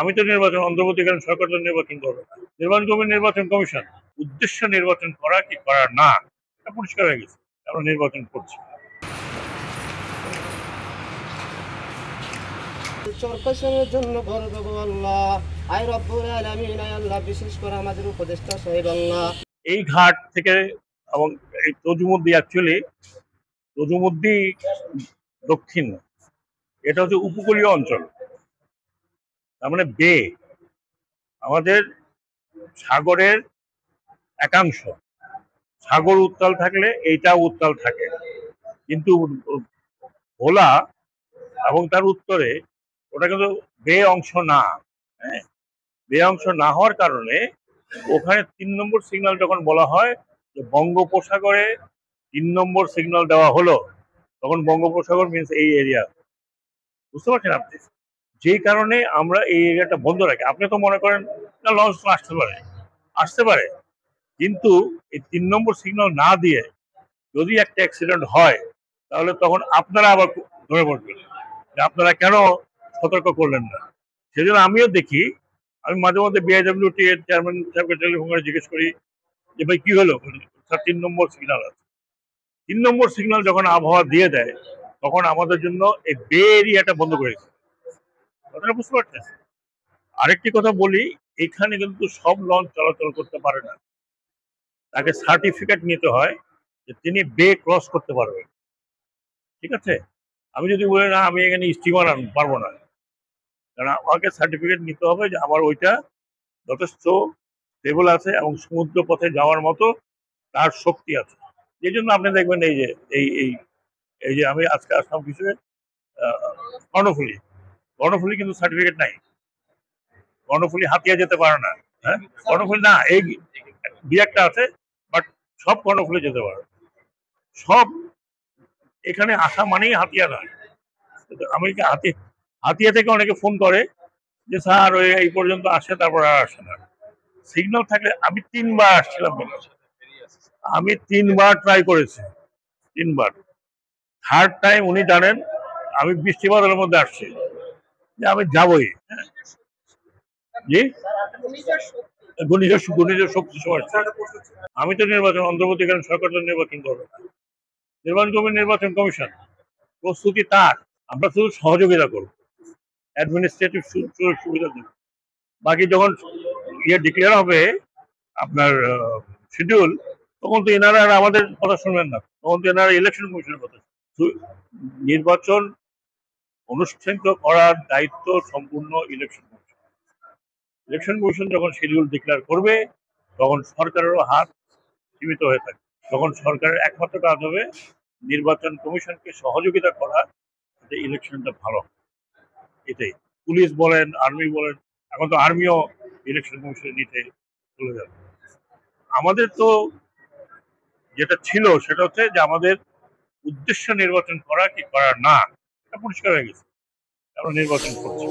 আমি তো নির্বাচন অন্তর্বর্তীকালীন সরকার তো নির্বাচন করবে না। নির্বাচন করবে নির্বাচন কমিশন। উদ্দেশ্য নির্বাচন করা কি করা না এটা পরিষ্কার হয়ে গেছে। আমরা নির্বাচন করছি। চরকাশনের জন্য বড় দেবো আল্লাহ, আই রব্বুল আলামিন, আয় আল্লাহ, বিশেষ করে আমাদের উপদেষ্টা সাহেব আল্লাহ। এই ঘাট থেকে এবং এই তজুমুদ্দি অ্যাকচুয়ালি তজুমুদ্দি দক্ষিণ, এটা হচ্ছে উপকূলীয় অঞ্চল, তার মানে বে, আমাদের সাগরের একাংশ। সাগর উত্তাল থাকলে এইটাও উত্তাল থাকে, কিন্তু ভোলা এবং তার উত্তরে ওটা কিন্তু বে অংশ না। হ্যাঁ, বে অংশ না হওয়ার কারণে ওখানে 3 নম্বর সিগন্যাল যখন বলা হয় যে বঙ্গোপসাগরে 3 নম্বর সিগন্যাল দেওয়া হলো, তখন বঙ্গোপসাগর মিনস এই এরিয়া, বুঝতে পারছেন আপনি? যেই কারণে আমরা এই এরিয়াটা বন্ধ রাখি। আপনি তো মনে করেন না লঞ্চ তো আসতে পারে, কিন্তু এই 3 নম্বর সিগন্যাল না দিয়ে যদি একটা অ্যাক্সিডেন্ট হয়, তাহলে তখন আপনারা আবার ধরে পড়বেন যে আপনারা কেন সতর্ক করলেন না। সেজন্য আমিও দেখি, আমি মাঝে মধ্যে বিআইডব্লিউটি এর চেয়ারম্যান সাহেবকে টেলিফোন করে জিজ্ঞেস করি যে ভাই কি হলো, স্যার 3 নম্বর সিগন্যাল আছে। 3 নম্বর সিগন্যাল যখন আবহাওয়া দিয়ে দেয়, তখন আমাদের জন্য এই বে এরিয়াটা বন্ধ করে দিচ্ছে। কথাটা বুঝতে পারছেন? আরেকটি কথা বলি, এখানে কিন্তু সব লঞ্চ চলাচল করতে পারে না। তাকে সার্টিফিকেট নিতে হয় যে তিনি বে ক্রস করতে পারবেন। ঠিক আছে? আমি যদি বলি না আমি এখানে স্টিমার পারবো না, কারণ আমাকে সার্টিফিকেট নিতে হবে যে আমার ওইটা যথেষ্ট স্টেবল আছে এবং সমুদ্র পথে যাওয়ার মতো তার শক্তি আছে। এই জন্য আপনি দেখবেন এই যে এই এই এই যে আমি আজকে আসলাম কিছু কর্ণফুলি, কর্ণফুলি কিন্তু সার্টিফিকেট নাই। কর্ণফুলি হাতিয়া যেতে পারে না। হ্যাঁ, কর্ণফুলি না, এই দুই একটা আছে, বাট সব কর্ণফুলি যেতে পারে। সব এখানে আসা মানেই হাতিয়া না। আমি হাতিয়া থেকে অনেকে ফোন করে যে স্যার ওই এই পর্যন্ত আসে, তারপর আর আসে না। সিগন্যাল থাকলে আমি 3 বার আসছিলাম, আমি 3 বার ট্রাই করেছি, 3 বার। থার্ড টাইম উনি জানেন আমি বৃষ্টি বাদলের মধ্যে আসছি যে আমি যাবই। হ্যাঁ, জি, ঘূর্ণিঝড় শক্তি সময়। আমি তো নির্বাচন অন্তর্বর্তীকালীন সরকার তো নির্বাচন করবে না। নির্বাচন করবে নির্বাচন কমিশন। প্রস্তুতি তার, আমরা শুধু সহযোগিতা করবো, অ্যাডমিনিস্ট্রেটিভ সুবিধা দেব। বাকি যখন ডিক্লেয়ার হবে আপনার শিডিউল, তখন তো এনারা আর আমাদের কথা শুনবেন না, তখন তো এনারা ইলেকশন কমিশনের কথা। নির্বাচন অনুষ্ঠিত করার দায়িত্ব সম্পূর্ণ ইলেকশন কমিশন। ইলেকশন কমিশন যখন শিডিউল ডিক্লেয়ার করবে, তখন সরকারেরও হাত সীমিত হয়ে থাকে। তখন সরকারের একমাত্র কাজ হবে নির্বাচন কমিশনকে সহযোগিতা করা, যে ইলেকশনটা ভালো। এটাই। পুলিশ বলেন, আর্মি বলেন, এখন তো আর্মিও ইলেকশন কমিশন নিতে চলে যাবে। আমাদের তো যেটা ছিল সেটা হচ্ছে যে আমাদের উদ্দেশ্য নির্বাচন করা কি করা না এটা পরিষ্কার হয়ে গেছে। আমরা নির্বাচন করছি।